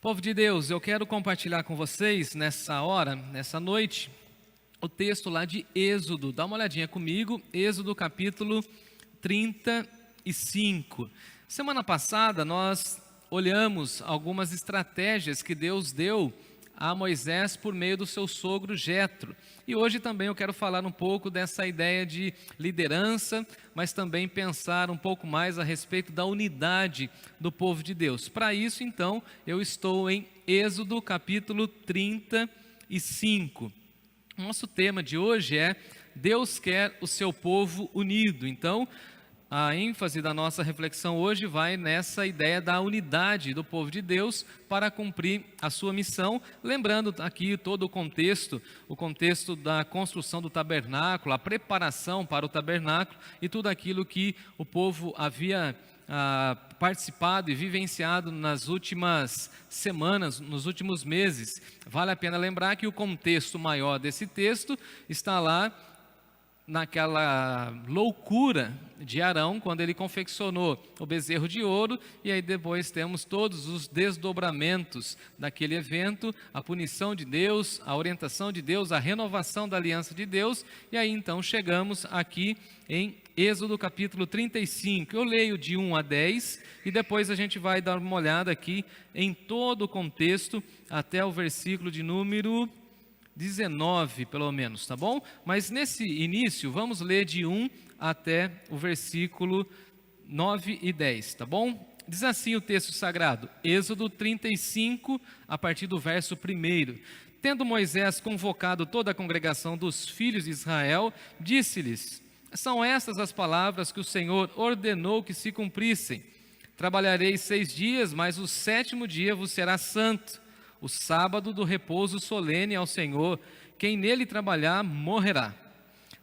Povo de Deus, eu quero compartilhar com vocês nessa hora, nessa noite, o texto lá de Êxodo. Dá uma olhadinha comigo, Êxodo capítulo 35. Semana passada nós olhamos algumas estratégias que Deus deu a Moisés por meio do seu sogro Jetro. E hoje também eu quero falar um pouco dessa ideia de liderança, mas também pensar um pouco mais a respeito da unidade do povo de Deus. Para isso, então, eu estou em Êxodo capítulo 35. Nosso tema de hoje é Deus quer o seu povo unido. Então, a ênfase da nossa reflexão hoje vai nessa ideia da unidade do povo de Deus para cumprir a sua missão, lembrando aqui todo o contexto da construção do tabernáculo, a preparação para o tabernáculo e tudo aquilo que o povo havia participado e vivenciado nas últimas semanas, nos últimos meses. Vale a pena lembrar que o contexto maior desse texto está lá naquela loucura de Arão, quando ele confeccionou o bezerro de ouro, e aí depois temos todos os desdobramentos daquele evento, a punição de Deus, a orientação de Deus, a renovação da aliança de Deus, e aí então chegamos aqui em Êxodo capítulo 35, eu leio de 1 a 10, e depois a gente vai dar uma olhada aqui em todo o contexto, até o versículo de número 19, pelo menos, tá bom? Mas nesse início, vamos ler de 1 até o versículo 9 e 10, tá bom? Diz assim o texto sagrado, Êxodo 35, a partir do verso 1. Tendo Moisés convocado toda a congregação dos filhos de Israel, disse-lhes: são estas as palavras que o Senhor ordenou que se cumprissem. Trabalhareis 6 dias, mas o 7º dia vos será santo, o sábado do repouso solene ao Senhor. Quem nele trabalhar, morrerá.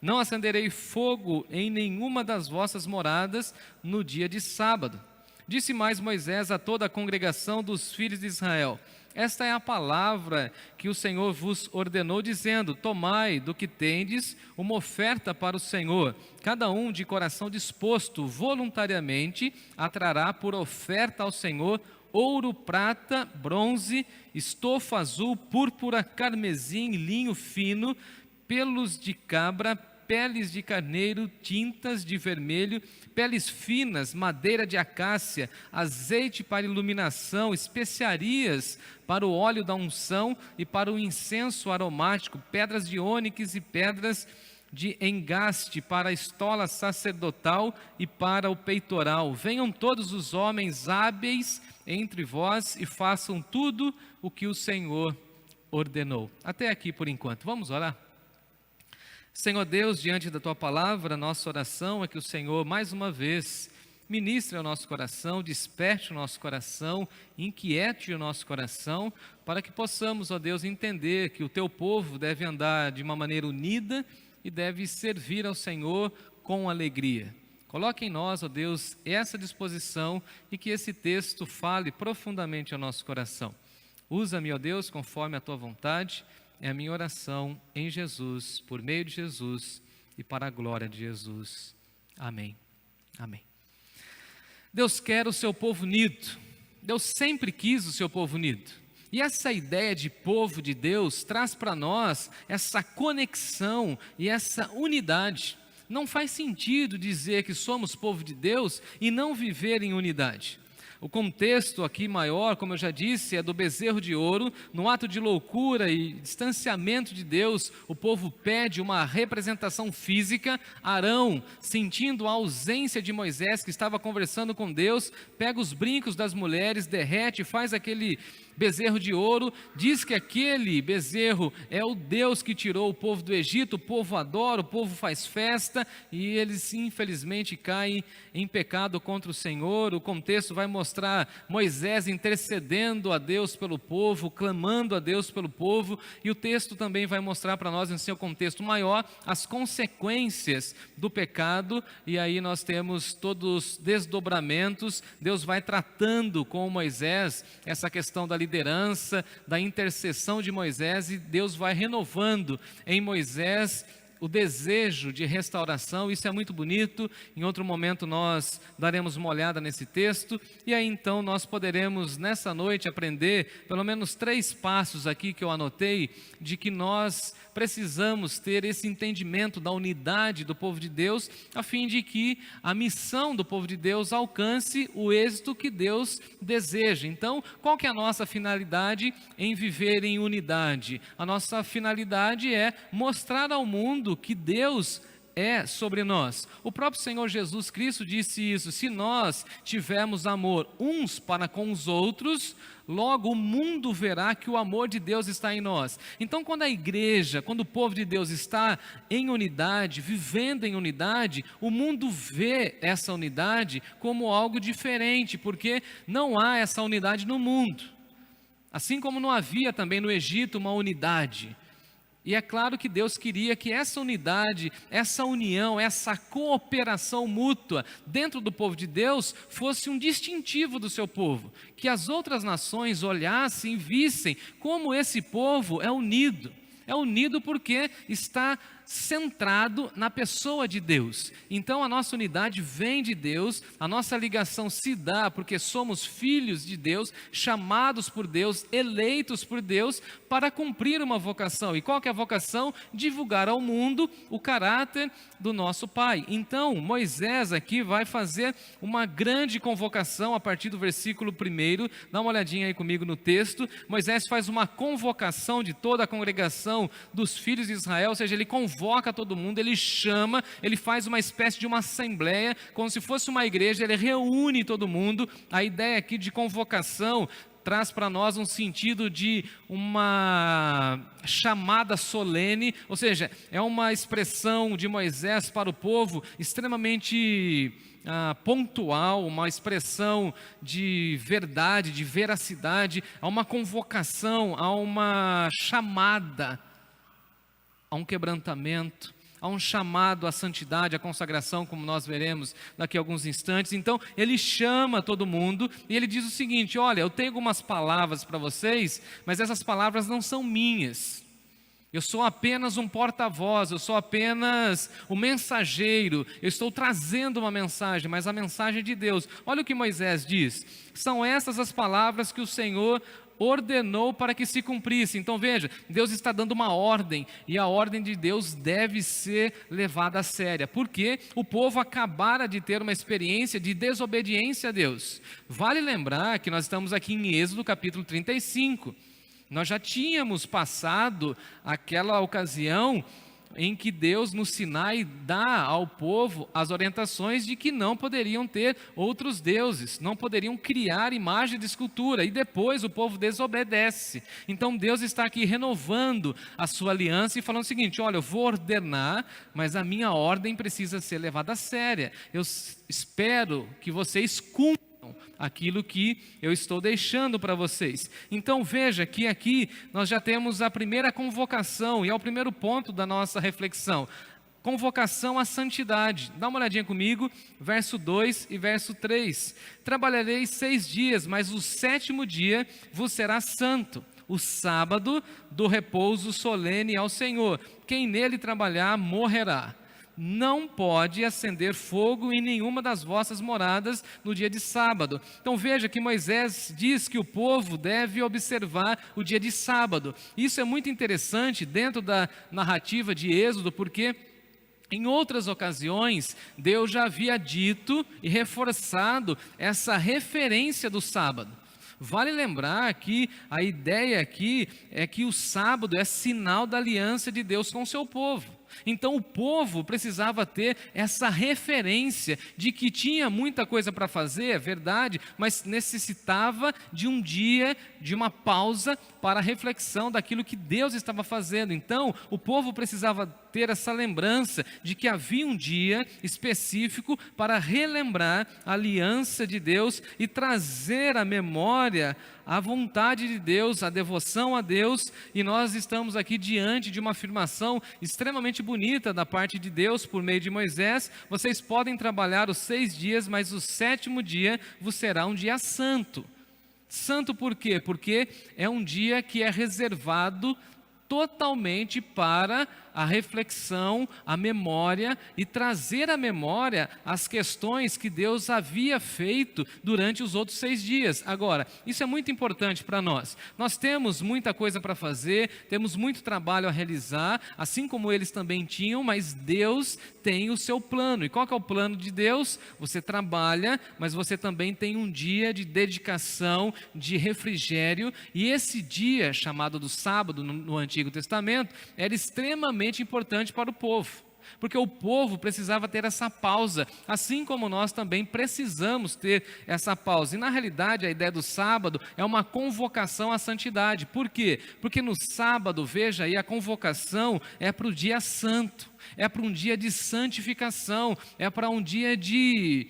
Não acenderei fogo em nenhuma das vossas moradas no dia de sábado. Disse mais Moisés a toda a congregação dos filhos de Israel: esta é a palavra que o Senhor vos ordenou, dizendo: tomai do que tendes uma oferta para o Senhor. Cada um de coração disposto voluntariamente atrará por oferta ao Senhor ouro, prata, bronze, estofa azul, púrpura, carmesim, linho fino, pelos de cabra, peles de carneiro, tintas de vermelho, peles finas, madeira de acácia, azeite para iluminação, especiarias para o óleo da unção e para o incenso aromático, pedras de ônix e pedras de engaste para a estola sacerdotal e para o peitoral. Venham todos os homens hábeis entre vós e façam tudo o que o Senhor ordenou. Até aqui por enquanto. Vamos orar? Senhor Deus, diante da Tua palavra, nossa oração é que o Senhor, mais uma vez, ministre ao nosso coração, desperte o nosso coração, inquiete o nosso coração, para que possamos, ó Deus, entender que o Teu povo deve andar de uma maneira unida e deve servir ao Senhor com alegria. Coloque em nós, ó Deus, essa disposição e que esse texto fale profundamente ao nosso coração. Usa-me, ó Deus, conforme a Tua vontade. É a minha oração em Jesus, por meio de Jesus e para a glória de Jesus. Amém. Amém. Deus quer o seu povo unido. Deus sempre quis o seu povo unido. E essa ideia de povo de Deus traz para nós essa conexão e essa unidade. Não faz sentido dizer que somos povo de Deus e não viver em unidade. O contexto aqui maior, como eu já disse, é do bezerro de ouro. No ato de loucura e distanciamento de Deus, o povo pede uma representação física. Arão, sentindo a ausência de Moisés, que estava conversando com Deus, pega os brincos das mulheres, derrete, faz aquele bezerro de ouro, diz que aquele bezerro é o Deus que tirou o povo do Egito, o povo adora, o povo faz festa, e eles infelizmente caem em pecado contra o Senhor. O contexto vai mostrar Moisés intercedendo a Deus pelo povo, clamando a Deus pelo povo, e o texto também vai mostrar para nós, em seu contexto maior, as consequências do pecado, e aí nós temos todos os desdobramentos. Deus vai tratando com Moisés essa questão da liderança, da intercessão de Moisés, e Deus vai renovando em Moisés o desejo de restauração. Isso é muito bonito. Em outro momento nós daremos uma olhada nesse texto, e aí então nós poderemos nessa noite aprender pelo menos 3 passos aqui que eu anotei, de que nós precisamos ter esse entendimento da unidade do povo de Deus, a fim de que a missão do povo de Deus alcance o êxito que Deus deseja. Então, qual que é a nossa finalidade em viver em unidade? A nossa finalidade é mostrar ao mundo que Deus é sobre nós. O próprio Senhor Jesus Cristo disse isso: se nós tivermos amor uns para com os outros, logo o mundo verá que o amor de Deus está em nós. Então, quando a igreja, quando o povo de Deus está em unidade, vivendo em unidade, o mundo vê essa unidade como algo diferente, porque não há essa unidade no mundo. Assim como não havia também no Egito uma unidade. E é claro que Deus queria que essa unidade, essa união, essa cooperação mútua dentro do povo de Deus fosse um distintivo do seu povo. Que as outras nações olhassem e vissem como esse povo é unido. É unido porque está centrado na pessoa de Deus. Então a nossa unidade vem de Deus, a nossa ligação se dá porque somos filhos de Deus, chamados por Deus, eleitos por Deus para cumprir uma vocação. E qual que é a vocação? Divulgar ao mundo o caráter do nosso Pai. Então Moisés aqui vai fazer uma grande convocação a partir do versículo 1. Dá uma olhadinha aí comigo no texto. Moisés faz uma convocação de toda a congregação dos filhos de Israel, ou seja, ele convoca todo mundo, ele chama, ele faz uma espécie de uma assembleia, como se fosse uma igreja, ele reúne todo mundo. A ideia aqui de convocação traz para nós um sentido de uma chamada solene, ou seja, é uma expressão de Moisés para o povo extremamente pontual, uma expressão de verdade, de veracidade, a uma convocação, a uma chamada, a um quebrantamento, a um chamado à santidade, à consagração, como nós veremos daqui a alguns instantes. Então, ele chama todo mundo e ele diz o seguinte: olha, eu tenho algumas palavras para vocês, mas essas palavras não são minhas. Eu sou apenas um porta-voz, eu sou apenas o mensageiro, eu estou trazendo uma mensagem, mas a mensagem é de Deus. Olha o que Moisés diz: são essas as palavras que o Senhor ordenou para que se cumprisse. Então veja, Deus está dando uma ordem, e a ordem de Deus deve ser levada a sério, porque o povo acabara de ter uma experiência de desobediência a Deus. Vale lembrar que nós estamos aqui em Êxodo capítulo 35, nós já tínhamos passado aquela ocasião em que Deus no Sinai dá ao povo as orientações de que não poderiam ter outros deuses, não poderiam criar imagem de escultura, e depois o povo desobedece. Então Deus está aqui renovando a sua aliança e falando o seguinte: olha, eu vou ordenar, mas a minha ordem precisa ser levada a séria. Eu espero que vocês cumpram aquilo que eu estou deixando para vocês. Então veja que aqui nós já temos a primeira convocação, e é o primeiro ponto da nossa reflexão: convocação à santidade. Dá uma olhadinha comigo, verso 2 e verso 3. Trabalhareis 6 dias, mas o 7º dia vos será santo, o sábado do repouso solene ao Senhor. Quem nele trabalhar morrerá. Não pode acender fogo em nenhuma das vossas moradas no dia de sábado. Então veja que Moisés diz que o povo deve observar o dia de sábado. Isso é muito interessante dentro da narrativa de Êxodo, porque em outras ocasiões Deus já havia dito e reforçado essa referência do sábado. Vale lembrar que a ideia aqui é que o sábado é sinal da aliança de Deus com o seu povo. Então o povo precisava ter essa referência de que tinha muita coisa para fazer, é verdade, mas necessitava de um dia, de uma pausa para a reflexão daquilo que Deus estava fazendo. Então o povo precisava ter essa lembrança de que havia um dia específico para relembrar a aliança de Deus e trazer à memória a vontade de Deus, a devoção a Deus. E nós estamos aqui diante de uma afirmação extremamente bonita da parte de Deus por meio de Moisés: vocês podem trabalhar os 6 dias, mas o 7º dia vos será um dia santo. Santo por quê? Porque é um dia que é reservado totalmente para a reflexão, a memória e trazer à memória as questões que Deus havia feito durante os outros 6 dias. Agora, isso é muito importante para nós. Nós temos muita coisa para fazer, temos muito trabalho a realizar, assim como eles também tinham, mas Deus tem o seu plano. E qual que é o plano de Deus? Você trabalha, mas você também tem um dia de dedicação, de refrigério, e esse dia, chamado do sábado no Antigo Testamento, era extremamente importante para o povo, porque o povo precisava ter essa pausa, assim como nós também precisamos ter essa pausa. E na realidade a ideia do sábado é uma convocação à santidade. Por quê? Porque no sábado, veja aí, a convocação é para o dia santo, é para um dia de santificação, é para um dia de,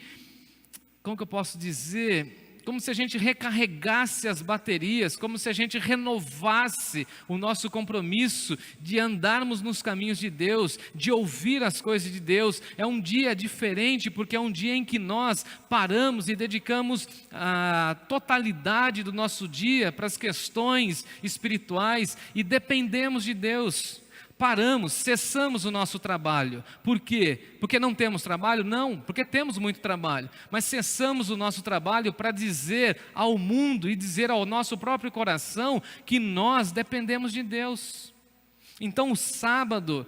como que eu posso dizer, como se a gente recarregasse as baterias, como se a gente renovasse o nosso compromisso de andarmos nos caminhos de Deus, de ouvir as coisas de Deus. É um dia diferente, porque é um dia em que nós paramos e dedicamos a totalidade do nosso dia para as questões espirituais e dependemos de Deus. Paramos, cessamos o nosso trabalho. Por quê? Porque não temos trabalho? Não, porque temos muito trabalho. Mas cessamos o nosso trabalho para dizer ao mundo e dizer ao nosso próprio coração que nós dependemos de Deus. Então o sábado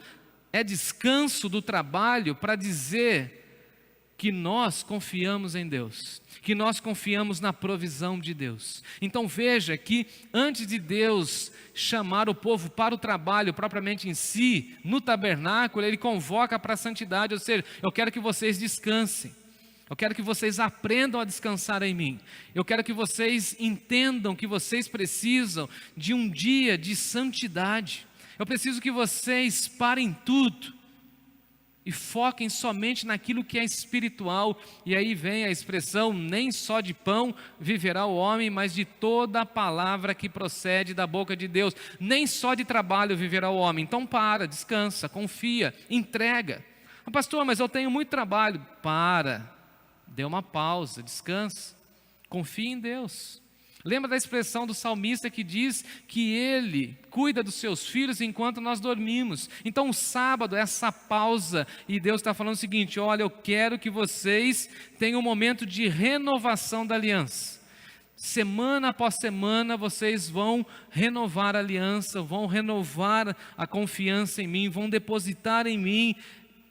é descanso do trabalho para dizer que nós confiamos em Deus, que nós confiamos na provisão de Deus. Então veja que antes de Deus chamar o povo para o trabalho propriamente em si, no tabernáculo, Ele convoca para a santidade, ou seja, eu quero que vocês descansem, eu quero que vocês aprendam a descansar em mim, eu quero que vocês entendam que vocês precisam de um dia de santidade, eu preciso que vocês parem tudo e foquem somente naquilo que é espiritual. E aí vem a expressão: nem só de pão viverá o homem, mas de toda a palavra que procede da boca de Deus. Nem só de trabalho viverá o homem. Então para, descansa, confia, entrega. Pastor, mas eu tenho muito trabalho. Para, dê uma pausa, descansa, confia em Deus. Lembra da expressão do salmista que diz que Ele cuida dos seus filhos enquanto nós dormimos. Então o sábado é essa pausa, e Deus está falando o seguinte: olha, eu quero que vocês tenham um momento de renovação da aliança. Semana após semana vocês vão renovar a aliança, vão renovar a confiança em mim, vão depositar em mim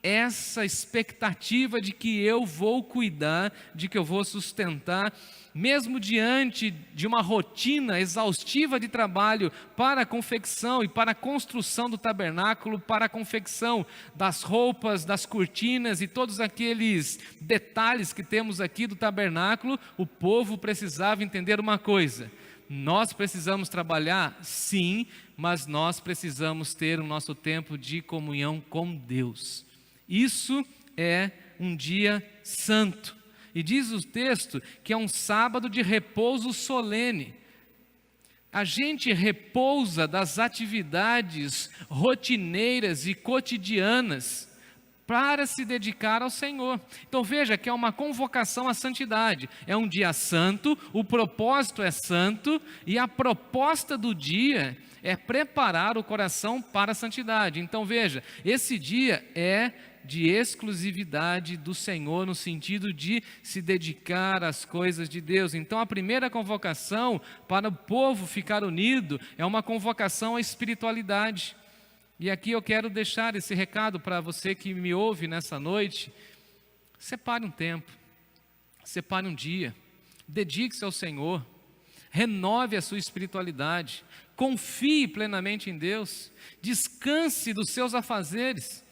essa expectativa de que eu vou cuidar, de que eu vou sustentar, mesmo diante de uma rotina exaustiva de trabalho para a confecção e para a construção do tabernáculo, para a confecção das roupas, das cortinas e todos aqueles detalhes que temos aqui do tabernáculo. O povo precisava entender uma coisa: nós precisamos trabalhar, sim, mas nós precisamos ter o nosso tempo de comunhão com Deus. Isso é um dia santo. E diz o texto que é um sábado de repouso solene. A gente repousa das atividades rotineiras e cotidianas para se dedicar ao Senhor. Então veja que é uma convocação à santidade. É um dia santo, o propósito é santo, e a proposta do dia é preparar o coração para a santidade. Então veja, esse dia é de exclusividade do Senhor, no sentido de se dedicar às coisas de Deus. Então a primeira convocação para o povo ficar unido é uma convocação à espiritualidade. E aqui eu quero deixar esse recado para você que me ouve nessa noite: separe um tempo, separe um dia, dedique-se ao Senhor, renove a sua espiritualidade, confie plenamente em Deus, descanse dos seus afazeres.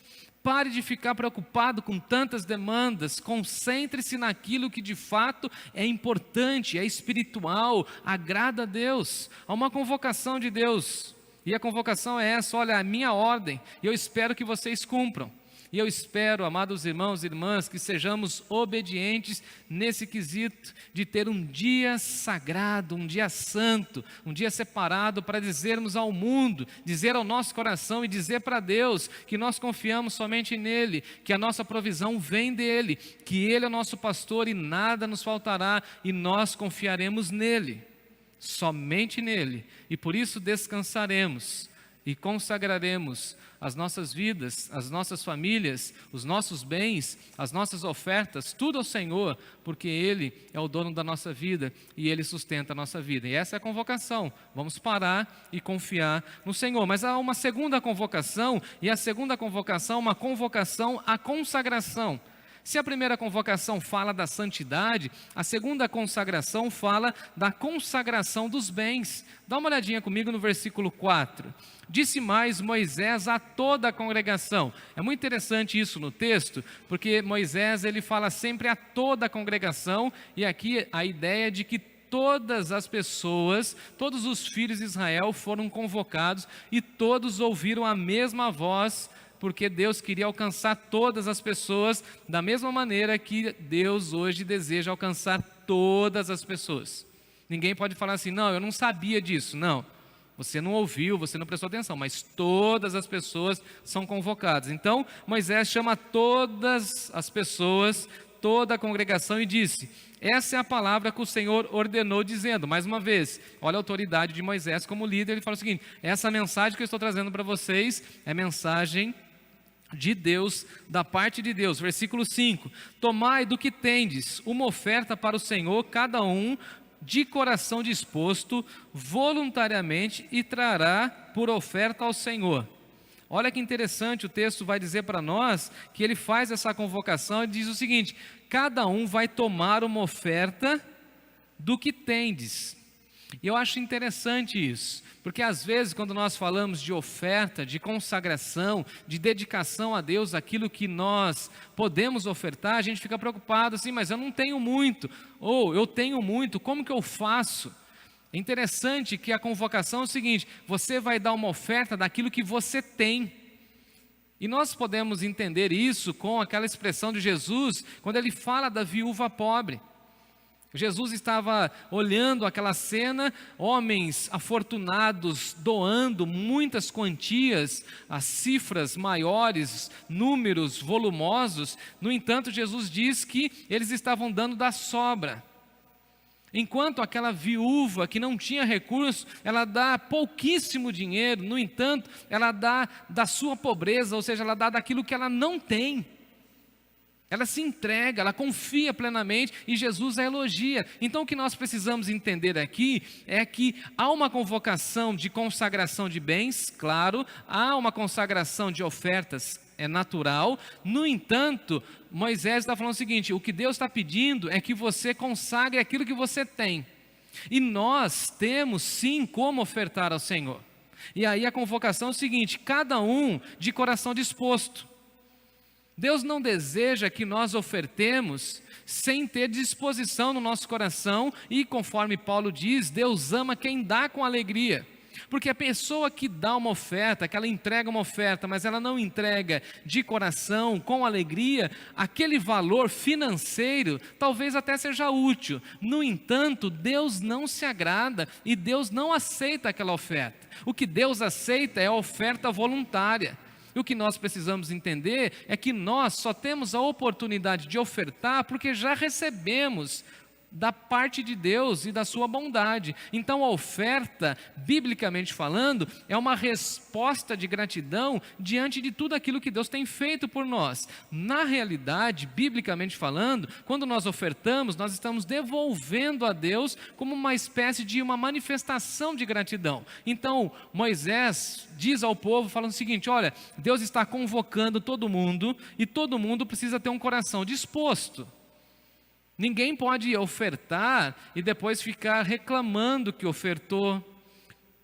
Pare de ficar preocupado com tantas demandas, concentre-se naquilo que de fato é importante, é espiritual, agrada a Deus. Há uma convocação de Deus, e a convocação é essa: olha, a minha ordem, e eu espero que vocês cumpram. E eu espero, amados irmãos e irmãs, que sejamos obedientes nesse quesito de ter um dia sagrado, um dia santo, um dia separado para dizermos ao mundo, dizer ao nosso coração e dizer para Deus que nós confiamos somente nele, que a nossa provisão vem dele, que ele é o nosso pastor e nada nos faltará, e nós confiaremos nele, somente nele, e por isso descansaremos e consagraremos as nossas vidas, as nossas famílias, os nossos bens, as nossas ofertas, tudo ao Senhor, porque Ele é o dono da nossa vida e Ele sustenta a nossa vida. E essa é a convocação. Vamos parar e confiar no Senhor. Mas há uma segunda convocação, e a segunda convocação é uma convocação à consagração. Se a primeira convocação fala da santidade, a segunda consagração fala da consagração dos bens. Dá uma olhadinha comigo no versículo 4. Disse mais Moisés a toda a congregação. É muito interessante isso no texto, porque Moisés ele fala sempre a toda a congregação, e aqui a ideia de que todas as pessoas, todos os filhos de Israel foram convocados e todos ouviram a mesma voz, porque Deus queria alcançar todas as pessoas da mesma maneira que Deus hoje deseja alcançar todas as pessoas. Ninguém pode falar assim, não, eu não sabia disso. Não, você não ouviu, você não prestou atenção, mas todas as pessoas são convocadas. Então, Moisés chama todas as pessoas, toda a congregação e disse, essa é a palavra que o Senhor ordenou dizendo, mais uma vez, olha a autoridade de Moisés como líder, ele fala o seguinte, essa mensagem que eu estou trazendo para vocês é mensagem de Deus, da parte de Deus. Versículo 5, tomai do que tendes uma oferta para o Senhor, cada um de coração disposto, voluntariamente, e trará por oferta ao Senhor. Olha que interessante, o texto vai dizer para nós que ele faz essa convocação e diz o seguinte, cada um vai tomar uma oferta do que tendes. E eu acho interessante isso, porque às vezes quando nós falamos de oferta, de consagração, de dedicação a Deus, aquilo que nós podemos ofertar, a gente fica preocupado assim, mas eu não tenho muito, ou eu tenho muito, como que eu faço? É interessante que a convocação é o seguinte, você vai dar uma oferta daquilo que você tem. E nós podemos entender isso com aquela expressão de Jesus, quando ele fala da viúva pobre. Jesus estava olhando aquela cena, homens afortunados doando muitas quantias, as cifras maiores, números volumosos. No entanto, Jesus diz que eles estavam dando da sobra. Enquanto aquela viúva que não tinha recurso, ela dá pouquíssimo dinheiro, no entanto, ela dá da sua pobreza, ou seja, ela dá daquilo que ela não tem. Ela se entrega, ela confia plenamente e Jesus a elogia. Então o que nós precisamos entender aqui é que há uma convocação de consagração de bens, claro, há uma consagração de ofertas, é natural. No entanto, Moisés está falando o seguinte, o que Deus está pedindo é que você consagre aquilo que você tem. E nós temos sim como ofertar ao Senhor. E aí a convocação é o seguinte, cada um de coração disposto. Deus não deseja que nós ofertemos sem ter disposição no nosso coração e conforme Paulo diz, Deus ama quem dá com alegria. Porque a pessoa que dá uma oferta, que ela entrega uma oferta, mas ela não entrega de coração, com alegria, aquele valor financeiro talvez até seja útil. No entanto, Deus não se agrada e Deus não aceita aquela oferta. O que Deus aceita é a oferta voluntária. E o que nós precisamos entender é que nós só temos a oportunidade de ofertar porque já recebemos da parte de Deus e da sua bondade. Então a oferta, biblicamente falando, é uma resposta de gratidão diante de tudo aquilo que Deus tem feito por nós. Na realidade, biblicamente falando, quando nós ofertamos, nós estamos devolvendo a Deus como uma espécie de uma manifestação de gratidão. Então Moisés diz ao povo, falando o seguinte, olha, Deus está convocando todo mundo e todo mundo precisa ter um coração disposto. Ninguém pode ofertar e depois ficar reclamando que ofertou,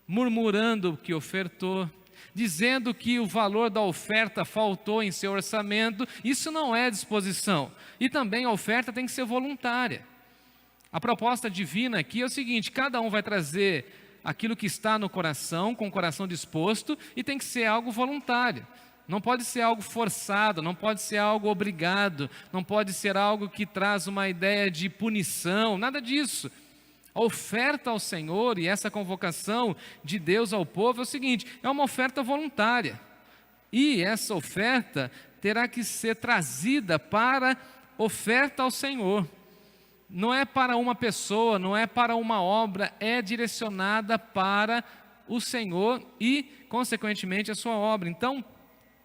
murmurando que ofertou, dizendo que o valor da oferta faltou em seu orçamento. Isso não é disposição. E também a oferta tem que ser voluntária. A proposta divina aqui é o seguinte, cada um vai trazer aquilo que está no coração, com o coração disposto, e tem que ser algo voluntário. Não pode ser algo forçado, não pode ser algo obrigado, não pode ser algo que traz uma ideia de punição, nada disso. A oferta ao Senhor e essa convocação de Deus ao povo é o seguinte, é uma oferta voluntária. E essa oferta terá que ser trazida para oferta ao Senhor. Não é para uma pessoa, não é para uma obra, é direcionada para o Senhor e, consequentemente, a sua obra. Então,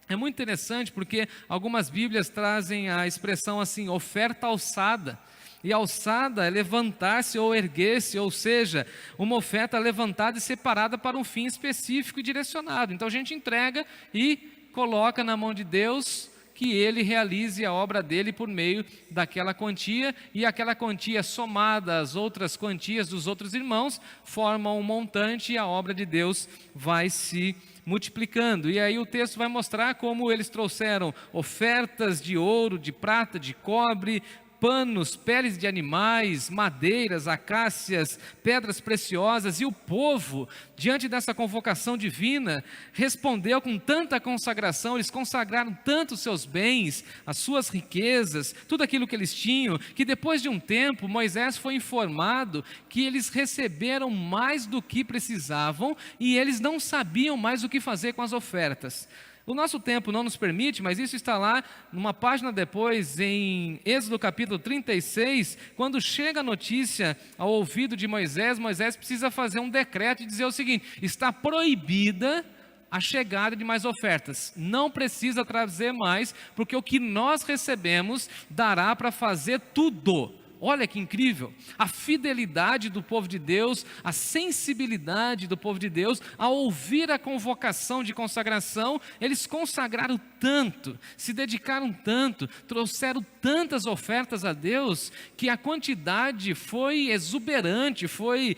é muito interessante porque algumas Bíblias trazem a expressão assim, oferta alçada. E alçada é levantar-se ou erguer-se, ou seja, uma oferta levantada e separada para um fim específico e direcionado. Então a gente entrega e coloca na mão de Deus que Ele realize a obra dele por meio daquela quantia, e aquela quantia somada às outras quantias dos outros irmãos, formam um montante e a obra de Deus vai se multiplicando. E aí o texto vai mostrar como eles trouxeram ofertas de ouro, de prata, de cobre, panos, peles de animais, madeiras, acácias, pedras preciosas, e o povo, diante dessa convocação divina, respondeu com tanta consagração, eles consagraram tanto os seus bens, as suas riquezas, tudo aquilo que eles tinham, que depois de um tempo, Moisés foi informado que eles receberam mais do que precisavam, e eles não sabiam mais o que fazer com as ofertas. O nosso tempo não nos permite, mas isso está lá, numa página depois, em Êxodo capítulo 36, quando chega a notícia ao ouvido de Moisés, Moisés precisa fazer um decreto e dizer o seguinte: está proibida a chegada de mais ofertas, não precisa trazer mais, porque o que nós recebemos dará para fazer tudo. Olha que incrível, a fidelidade do povo de Deus, a sensibilidade do povo de Deus, ao ouvir a convocação de consagração, eles consagraram tanto, se dedicaram tanto, trouxeram tantas ofertas a Deus, que a quantidade foi exuberante, foi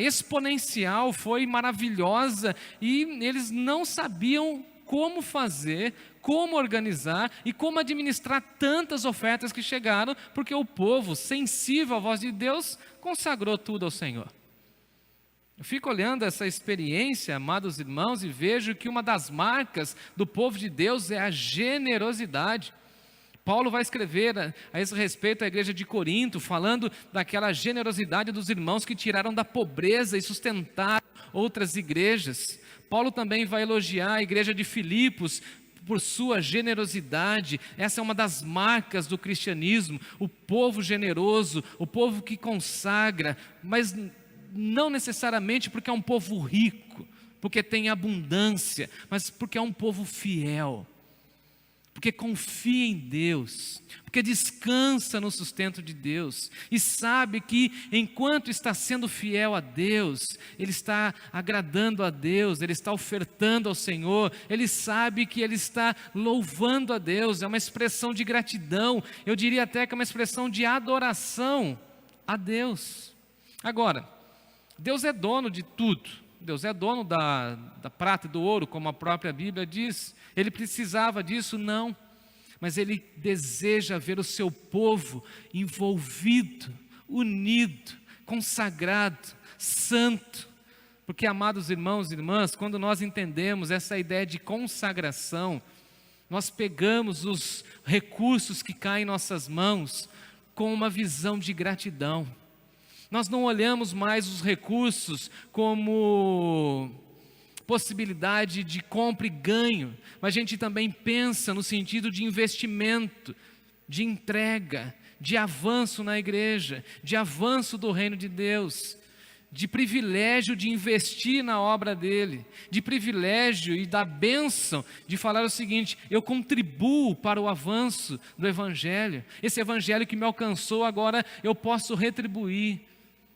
exponencial, foi maravilhosa, e eles não sabiam como fazer, como organizar e como administrar tantas ofertas que chegaram, porque o povo, sensível à voz de Deus, consagrou tudo ao Senhor. Eu fico olhando essa experiência, amados irmãos, e vejo que uma das marcas do povo de Deus é a generosidade. Paulo vai escrever a esse respeito à igreja de Corinto, falando daquela generosidade dos irmãos que tiraram da pobreza e sustentaram outras igrejas. Paulo também vai elogiar a igreja de Filipos por sua generosidade. Essa é uma das marcas do cristianismo, o povo generoso, o povo que consagra, mas não necessariamente porque é um povo rico, porque tem abundância, mas porque é um povo fiel, porque confia em Deus, porque descansa no sustento de Deus, e sabe que enquanto está sendo fiel a Deus, ele está agradando a Deus, ele está ofertando ao Senhor, ele sabe que ele está louvando a Deus, é uma expressão de gratidão, eu diria até que é uma expressão de adoração a Deus. Agora, Deus é dono de tudo, Deus é dono da prata e do ouro, como a própria Bíblia diz. Ele precisava disso? Não, mas Ele deseja ver o seu povo envolvido, unido, consagrado, santo, porque, amados irmãos e irmãs, quando nós entendemos essa ideia de consagração, nós pegamos os recursos que caem em nossas mãos com uma visão de gratidão. Nós não olhamos mais os recursos como possibilidade de compra e ganho, mas a gente também pensa no sentido de investimento, de entrega, de avanço na igreja, de avanço do reino de Deus, de privilégio de investir na obra dele, de privilégio e da bênção de falar o seguinte: eu contribuo para o avanço do evangelho, esse evangelho que me alcançou, agora eu posso retribuir.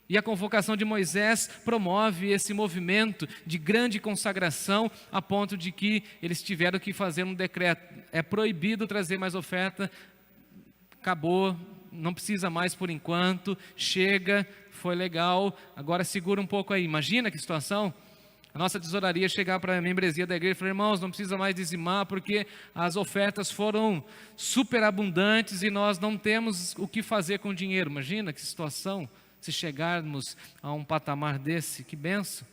E a convocação de Moisés promove esse movimento de grande consagração, a ponto de que eles tiveram que fazer um decreto: é proibido trazer mais oferta, acabou, não precisa mais por enquanto, chega, foi legal, agora segura um pouco aí. Imagina que situação, a nossa tesouraria chegar para a membresia da igreja e falar: irmãos, não precisa mais dizimar, porque as ofertas foram superabundantes e nós não temos o que fazer com o dinheiro. Imagina que situação, se chegarmos a um patamar desse, que bênção.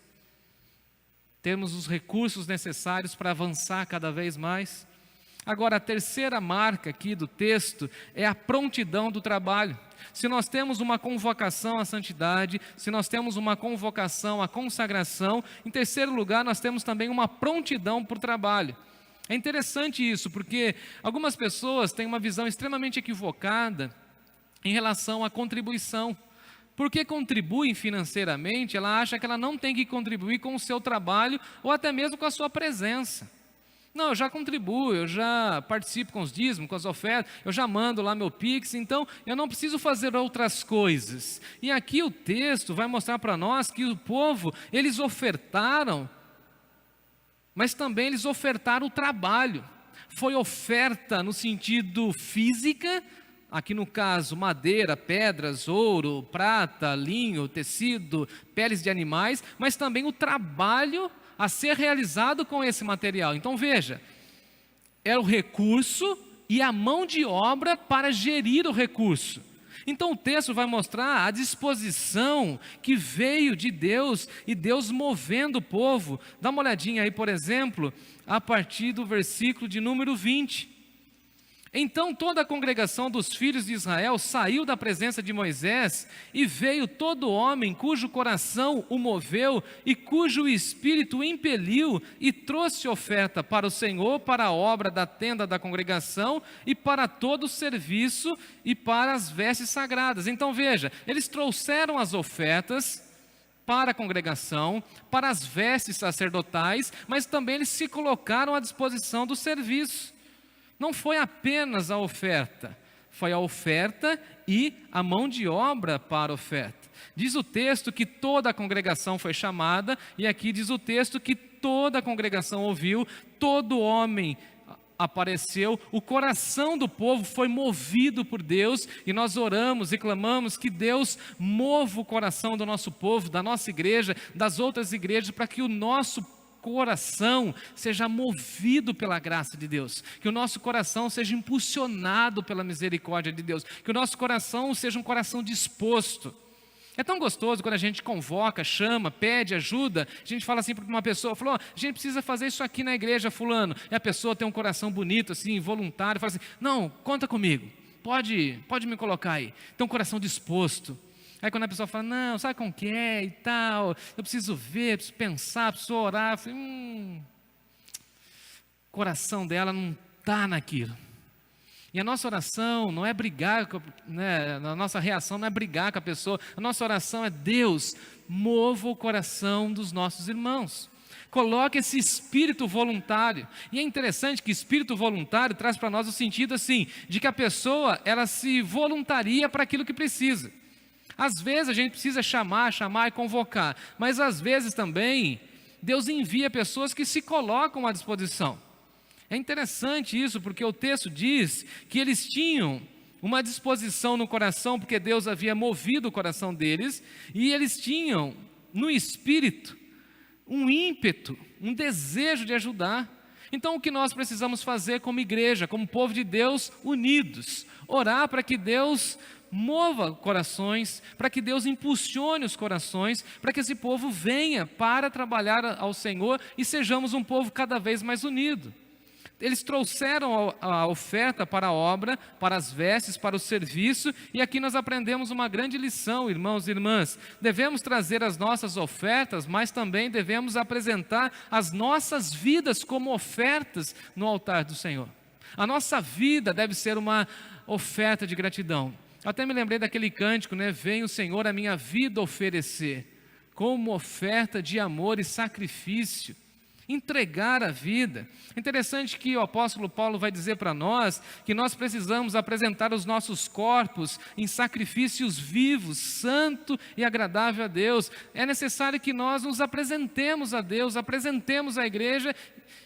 Termos os recursos necessários para avançar cada vez mais. Agora, a terceira marca aqui do texto é a prontidão do trabalho. Se nós temos uma convocação à santidade, se nós temos uma convocação à consagração, em terceiro lugar, nós temos também uma prontidão para o trabalho. É interessante isso, porque algumas pessoas têm uma visão extremamente equivocada em relação à contribuição. porque contribuem financeiramente, ela acha que ela não tem que contribuir com o seu trabalho ou até mesmo com a sua presença. Não, eu já contribuo, eu já participo com os dízimos, com as ofertas, eu já mando lá meu Pix, então eu não preciso fazer outras coisas. E aqui o texto vai mostrar para nós que o povo, eles ofertaram, mas também eles ofertaram o trabalho. Foi oferta no sentido física, aqui no caso madeira, pedras, ouro, prata, linho, tecido, peles de animais, mas também o trabalho a ser realizado com esse material. Então veja, é o recurso e a mão de obra para gerir o recurso. Então o texto vai mostrar a disposição que veio de Deus e Deus movendo o povo. Dá uma olhadinha aí, por exemplo, a partir do versículo de número 20. Então toda a congregação dos filhos de Israel saiu da presença de Moisés e veio todo homem cujo coração o moveu e cujo espírito o impeliu e trouxe oferta para o Senhor, para a obra da tenda da congregação e para todo o serviço e para as vestes sagradas. Então veja, eles trouxeram as ofertas para a congregação, para as vestes sacerdotais, mas também eles se colocaram à disposição do serviço. Não foi apenas a oferta, foi a oferta e a mão de obra para a oferta. Diz o texto que toda a congregação foi chamada, e aqui diz o texto que toda a congregação ouviu, todo homem apareceu, o coração do povo foi movido por Deus, e nós oramos e clamamos que Deus mova o coração do nosso povo, da nossa igreja, das outras igrejas, para que o nosso coração seja movido pela graça de Deus, que o nosso coração seja impulsionado pela misericórdia de Deus, que o nosso coração seja um coração disposto. É tão gostoso quando a gente convoca, chama, pede ajuda, a gente fala assim para uma pessoa, falou, a gente precisa fazer isso aqui na igreja fulano, e a pessoa tem um coração bonito assim, voluntário, fala assim, não, conta comigo, pode me colocar aí, tem um coração disposto. Aí quando a pessoa fala, não, sabe como que é e tal, eu preciso ver, preciso pensar, preciso orar, eu falei, o coração dela não está naquilo. E a nossa oração não é brigar, né, a nossa reação não é brigar com a pessoa, a nossa oração é Deus, mova o coração dos nossos irmãos. Coloque esse espírito voluntário. E é interessante que espírito voluntário traz para nós o sentido assim, de que a pessoa, ela se voluntaria para aquilo que precisa. Às vezes a gente precisa chamar e convocar, mas às vezes também Deus envia pessoas que se colocam à disposição. É interessante isso, porque o texto diz que eles tinham uma disposição no coração, porque Deus havia movido o coração deles, e eles tinham no espírito um ímpeto, um desejo de ajudar. Então o que nós precisamos fazer como igreja, como povo de Deus unidos? Orar para que Deus mova corações, para que Deus impulsione os corações, para que esse povo venha para trabalhar ao Senhor e sejamos um povo cada vez mais unido. Eles trouxeram a oferta para a obra, para as vestes, para o serviço, e aqui nós aprendemos uma grande lição, irmãos e irmãs. Devemos trazer as nossas ofertas, mas também devemos apresentar as nossas vidas como ofertas no altar do Senhor. A nossa vida deve ser uma oferta de gratidão. Até me lembrei daquele cântico, né? Vem o Senhor a minha vida oferecer, como oferta de amor e sacrifício. Entregar a vida. Interessante que o apóstolo Paulo vai dizer para nós que nós precisamos apresentar os nossos corpos em sacrifícios vivos, santo e agradável a Deus. É necessário que nós nos apresentemos a Deus, apresentemos à igreja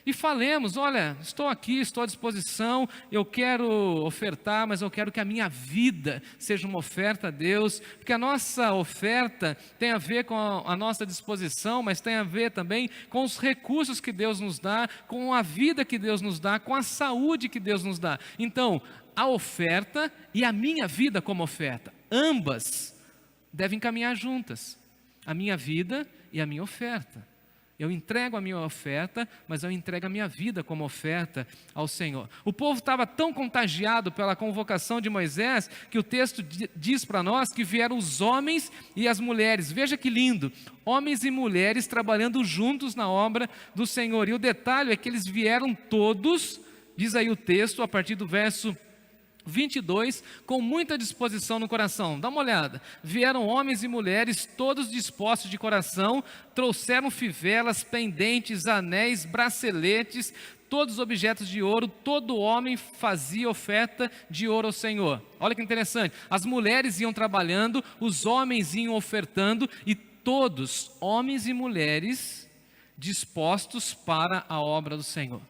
e falemos, olha, estou aqui, estou à disposição, eu quero ofertar, mas eu quero que a minha vida seja uma oferta a Deus, porque a nossa oferta tem a ver com a nossa disposição, mas tem a ver também com os recursos que Deus nos dá, com a vida que Deus nos dá, com a saúde que Deus nos dá. Então, a oferta e a minha vida como oferta, ambas devem caminhar juntas, a minha vida e a minha oferta. Eu entrego a minha oferta, mas eu entrego a minha vida como oferta ao Senhor. O povo estava tão contagiado pela convocação de Moisés, que o texto diz para nós que vieram os homens e as mulheres. Veja que lindo, homens e mulheres trabalhando juntos na obra do Senhor. E o detalhe é que eles vieram todos, diz aí o texto, a partir do verso 22, com muita disposição no coração. Dá uma olhada. Vieram homens e mulheres, todos dispostos de coração, trouxeram fivelas, pendentes, anéis, braceletes, todos objetos de ouro. Todo homem fazia oferta de ouro ao Senhor. Olha que interessante. As mulheres iam trabalhando, os homens iam ofertando, e todos, homens e mulheres, dispostos para a obra do Senhor.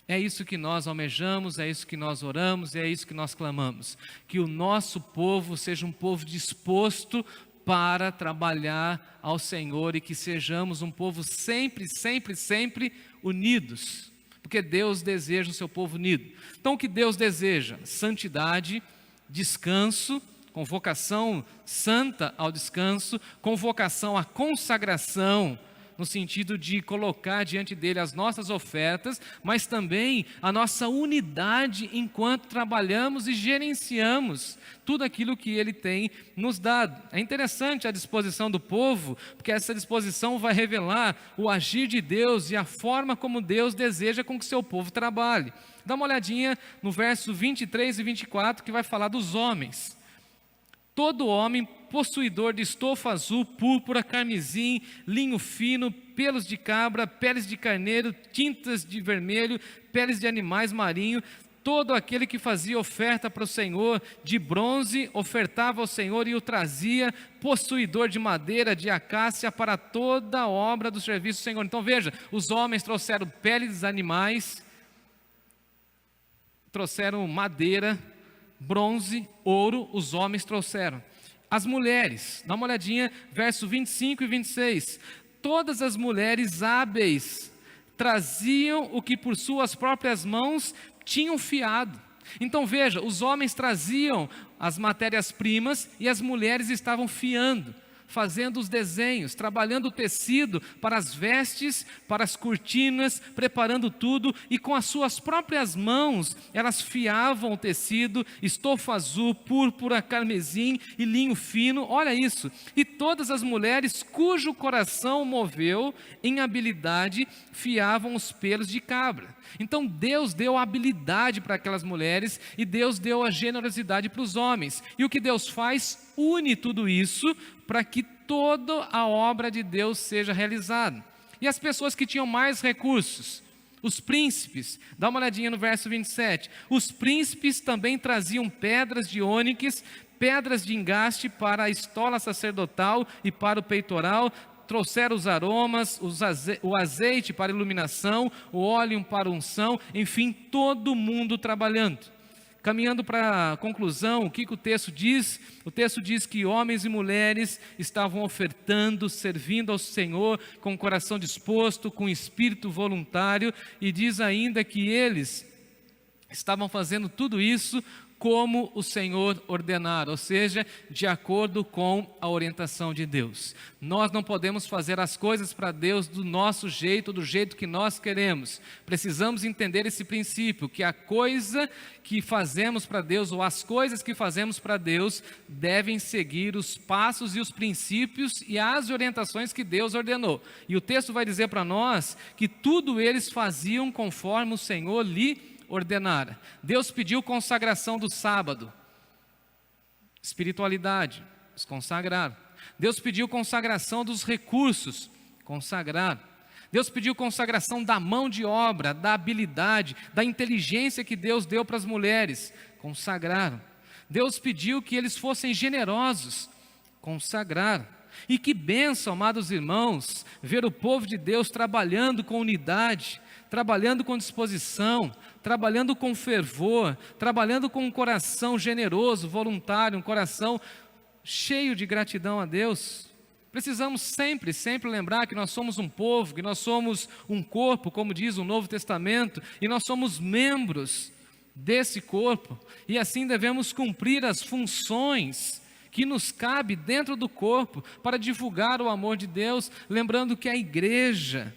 É isso que nós almejamos, é isso que nós oramos, é isso que nós clamamos. Que o nosso povo seja um povo disposto para trabalhar ao Senhor, e que sejamos um povo sempre, sempre, sempre unidos. Porque Deus deseja o seu povo unido. Então o que Deus deseja? Santidade, descanso, convocação santa ao descanso, convocação à consagração, no sentido de colocar diante dele as nossas ofertas, mas também a nossa unidade enquanto trabalhamos e gerenciamos tudo aquilo que ele tem nos dado. É interessante a disposição do povo, porque essa disposição vai revelar o agir de Deus e a forma como Deus deseja com que seu povo trabalhe. Dá uma olhadinha no verso 23 e 24, que vai falar dos homens. Todo homem possuidor de estofa azul, púrpura, carmesim, linho fino, pelos de cabra, peles de carneiro, tintas de vermelho, peles de animais marinhos, todo aquele que fazia oferta para o Senhor de bronze, ofertava ao Senhor e o trazia, possuidor de madeira, de acácia, para toda a obra do serviço do Senhor. Então veja, os homens trouxeram peles dos animais, trouxeram madeira, bronze, ouro, os homens trouxeram. As mulheres, dá uma olhadinha, verso 25 e 26. Todas as mulheres hábeis traziam o que por suas próprias mãos tinham fiado. Então veja, os homens traziam as matérias-primas e as mulheres estavam fiando, fazendo os desenhos, trabalhando o tecido para as vestes, para as cortinas, preparando tudo, e com as suas próprias mãos elas fiavam o tecido, estofa azul, púrpura, carmesim e linho fino. Olha isso. E todas as mulheres cujo coração moveu em habilidade fiavam os pelos de cabra. Então Deus deu a habilidade para aquelas mulheres e Deus deu a generosidade para os homens. E o que Deus faz? Une tudo isso para que toda a obra de Deus seja realizada. E as pessoas que tinham mais recursos, os príncipes, dá uma olhadinha no verso 27, os príncipes também traziam pedras de ônix, pedras de engaste para a estola sacerdotal e para o peitoral, trouxeram os aromas, o azeite para iluminação, o óleo para unção, enfim, todo mundo trabalhando. Caminhando para a conclusão, o que o texto diz? O texto diz que homens e mulheres estavam ofertando, servindo ao Senhor com o coração disposto, com espírito voluntário, e diz ainda que eles estavam fazendo tudo isso como o Senhor ordenara, ou seja, de acordo com a orientação de Deus. Nós não podemos fazer as coisas para Deus do nosso jeito, do jeito que nós queremos. Precisamos entender esse princípio, que a coisa que fazemos para Deus, ou as coisas que fazemos para Deus, devem seguir os passos e os princípios e as orientações que Deus ordenou. E o texto vai dizer para nós que tudo eles faziam conforme o Senhor lhe ordenara. Deus pediu consagração do sábado, espiritualidade, eles consagraram. Deus pediu consagração dos recursos, consagraram. Deus pediu consagração da mão de obra, da habilidade, da inteligência que Deus deu para as mulheres, consagraram. Deus pediu que eles fossem generosos, consagraram. E que bênção, amados irmãos, ver o povo de Deus trabalhando com unidade, trabalhando com disposição, trabalhando com fervor, trabalhando com um coração generoso, voluntário, um coração cheio de gratidão a Deus. Precisamos sempre, sempre lembrar que nós somos um povo, que nós somos um corpo, como diz o Novo Testamento, e nós somos membros desse corpo, e assim devemos cumprir as funções que nos cabe dentro do corpo para divulgar o amor de Deus, lembrando que a igreja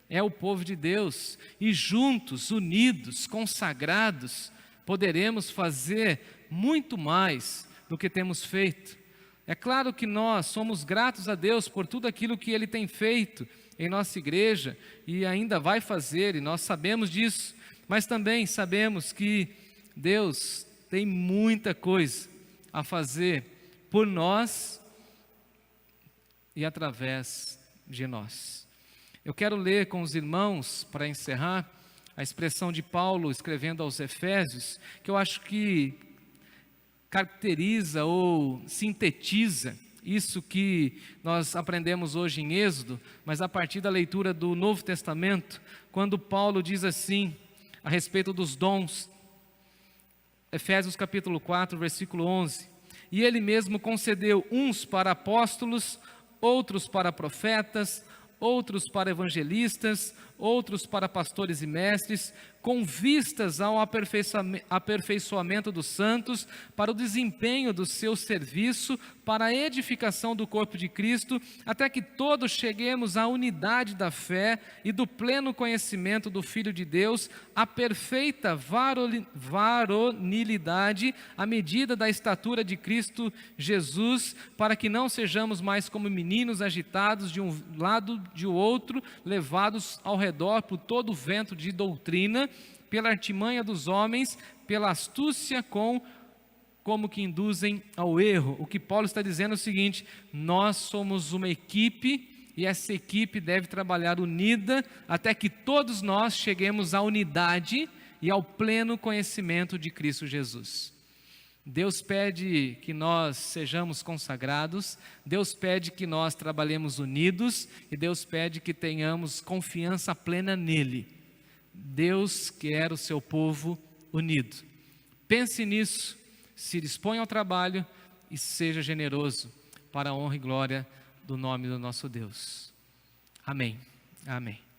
é o povo de Deus, e juntos, unidos, consagrados, poderemos fazer muito mais do que temos feito. É claro que nós somos gratos a Deus por tudo aquilo que Ele tem feito em nossa igreja, e ainda vai fazer, e nós sabemos disso, mas também sabemos que Deus tem muita coisa a fazer por nós e através de nós. Eu quero ler com os irmãos, para encerrar, a expressão de Paulo escrevendo aos Efésios, que eu acho que caracteriza ou sintetiza isso que nós aprendemos hoje em Êxodo, mas a partir da leitura do Novo Testamento, quando Paulo diz assim, a respeito dos dons, Efésios capítulo 4, versículo 11, e ele mesmo concedeu uns para apóstolos, outros para profetas, outros para evangelistas, outros para pastores e mestres, com vistas ao aperfeiçoamento dos santos, para o desempenho do seu serviço, para a edificação do corpo de Cristo, até que todos cheguemos à unidade da fé e do pleno conhecimento do Filho de Deus, à perfeita varonilidade, à medida da estatura de Cristo Jesus, para que não sejamos mais como meninos agitados de um lado de outro, levados ao redor por todo o vento de doutrina, pela artimanha dos homens, pela astúcia como que induzem ao erro. O que Paulo está dizendo é o seguinte: nós somos uma equipe e essa equipe deve trabalhar unida até que todos nós cheguemos à unidade e ao pleno conhecimento de Cristo Jesus. Deus pede que nós sejamos consagrados, Deus pede que nós trabalhemos unidos e Deus pede que tenhamos confiança plena nele. Deus quer o seu povo unido. Pense nisso, se disponha ao trabalho e seja generoso para a honra e glória do nome do nosso Deus. Amém. Amém.